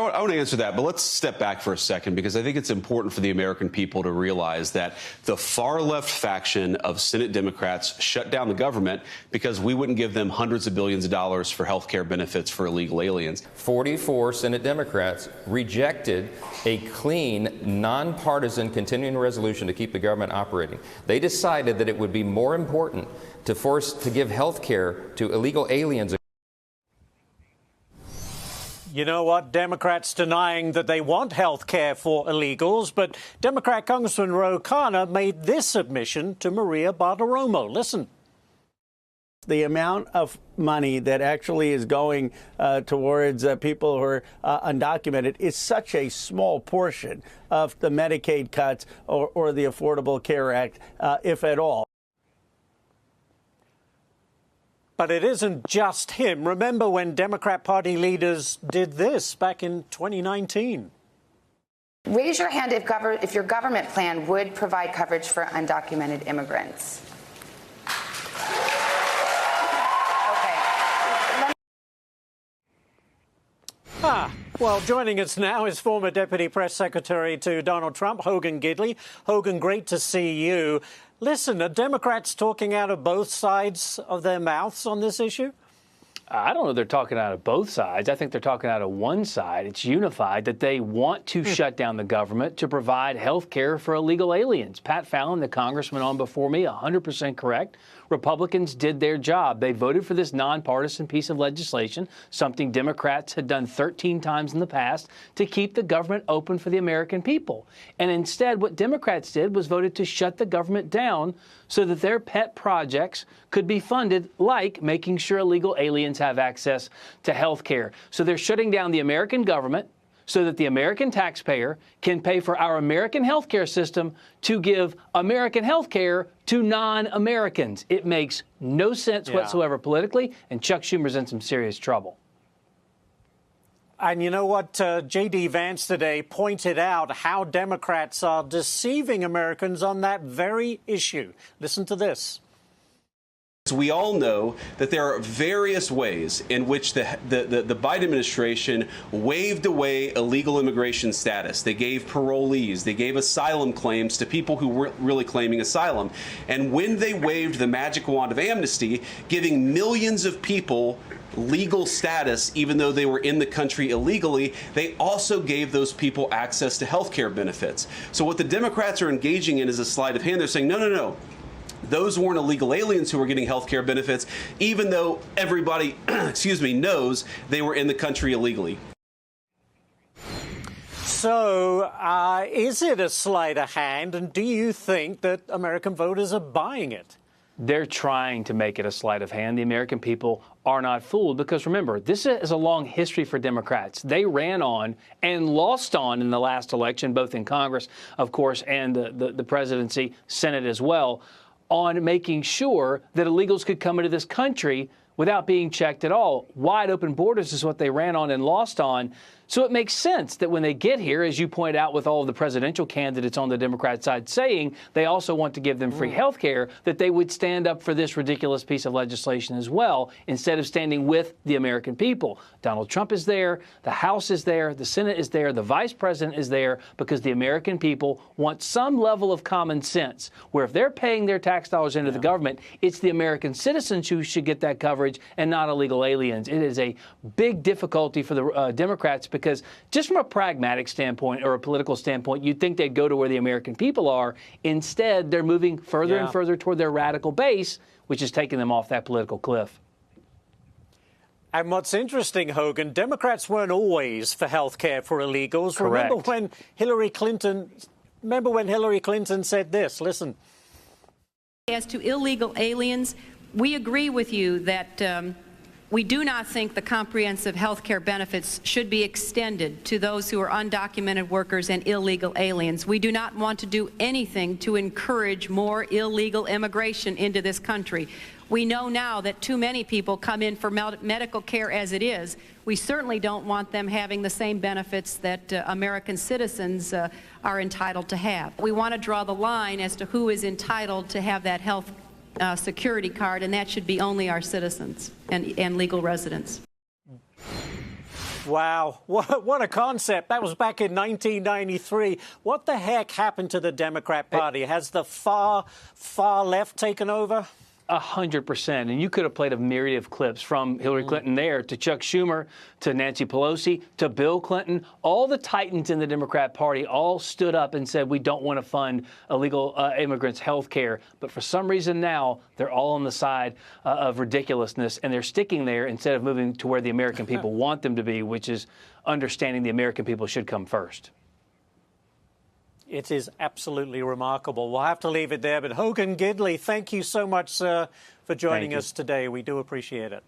I want to answer that, but let's step back for a second, because I think it's important for the American people to realize that the far left faction of Senate Democrats shut down the government because we wouldn't give them hundreds of billions of dollars for health care benefits for illegal aliens. 44 Senate Democrats rejected a clean, nonpartisan continuing resolution to keep the government operating. They decided that it would be more important to give health care to illegal aliens. You know what? Democrats denying that they want health care for illegals, but Democrat Congressman Ro Khanna made this admission to Maria Bartiromo. Listen. The amount of money that actually is going towards people who are undocumented is such a small portion of the Medicaid cuts or the Affordable Care Act, if at all. But it isn't just him. Remember when Democrat Party leaders did this back in 2019? Raise your hand if your government plan would provide coverage for undocumented immigrants. Well, joining us now is former Deputy Press Secretary to Donald Trump, Hogan Gidley. Hogan, great to see you. Listen, are Democrats talking out of both sides of their mouths on this issue? I don't know if they're talking out of both sides. I think they're talking out of one side. It's unified that they want to shut down the government to provide health care for illegal aliens. Pat Fallon, the congressman on before me, 100% correct. Republicans did their job. They voted for this nonpartisan piece of legislation, something Democrats had done 13 times in the past, to keep the government open for the American people. And instead, what Democrats did was voted to shut the government down so that their pet projects could be funded, like making sure illegal aliens have access to health care. So they're shutting down the American government so that the American taxpayer can pay for our American health care system to give American health care to non-Americans. It makes no sense whatsoever politically, and Chuck Schumer's in some serious trouble. And you know what? J.D. Vance today pointed out how Democrats are deceiving Americans on that very issue. Listen to this. We all know that there are various ways in which the Biden administration waved away illegal immigration status. They gave parolees, they gave asylum claims to people who weren't really claiming asylum. And when they waved the magic wand of amnesty, giving millions of people legal status, even though they were in the country illegally, they also gave those people access to health care benefits. So what the Democrats are engaging in is a sleight of hand. They're saying, no, no, no. Those weren't illegal aliens who were getting health care benefits, even though everybody, knows they were in the country illegally. So is it a sleight of hand, and do you think that American voters are buying it? They're trying to make it a sleight of hand. The American people are not fooled because, remember, this is a long history for Democrats. They ran on and lost on in the last election, both in Congress, of course, and the presidency, Senate as well, on making sure that illegals could come into this country without being checked at all. Wide open borders is what they ran on and lost on. So it makes sense that when they get here, as you point out with all of the presidential candidates on the Democrat side saying they also want to give them free health care, that they would stand up for this ridiculous piece of legislation as well, instead of standing with the American people. Donald Trump is there, the House is there, the Senate is there, the Vice President is there, because the American people want some level of common sense, where if they're paying their tax dollars into the government, it's the American citizens who should get that coverage and not illegal aliens. It is a big difficulty for the Democrats, because just from a pragmatic standpoint or a political standpoint, you'd think they'd go to where the American people are. Instead, they're moving further and further toward their radical base, which is taking them off that political cliff. And what's interesting, Hogan, Democrats weren't always for health care for illegals. Correct. Remember when Hillary Clinton said this? Listen. As to illegal aliens, we agree with you that we do not think the comprehensive health care benefits should be extended to those who are undocumented workers and illegal aliens. We do not want to do anything to encourage more illegal immigration into this country. We know now that too many people come in for medical care as it is. We certainly don't want them having the same benefits that American citizens are entitled to have. We want to draw the line as to who is entitled to have that health security card, and that should be only our citizens and legal residents. Wow, what a concept. That was back in 1993. What the heck happened to the Democrat Party? Has the far left taken over? 100%. And you could have played a myriad of clips from Hillary Clinton there to Chuck Schumer to Nancy Pelosi to Bill Clinton. All the titans in the Democrat Party all stood up and said, we don't want to fund illegal immigrants' health care. But for some reason now, they're all on the side of ridiculousness, and they're sticking there instead of moving to where the American people want them to be, which is understanding the American people should come first. It is absolutely remarkable. We'll have to leave it there. But Hogan Gidley, thank you so much, sir, for joining us today. We do appreciate it.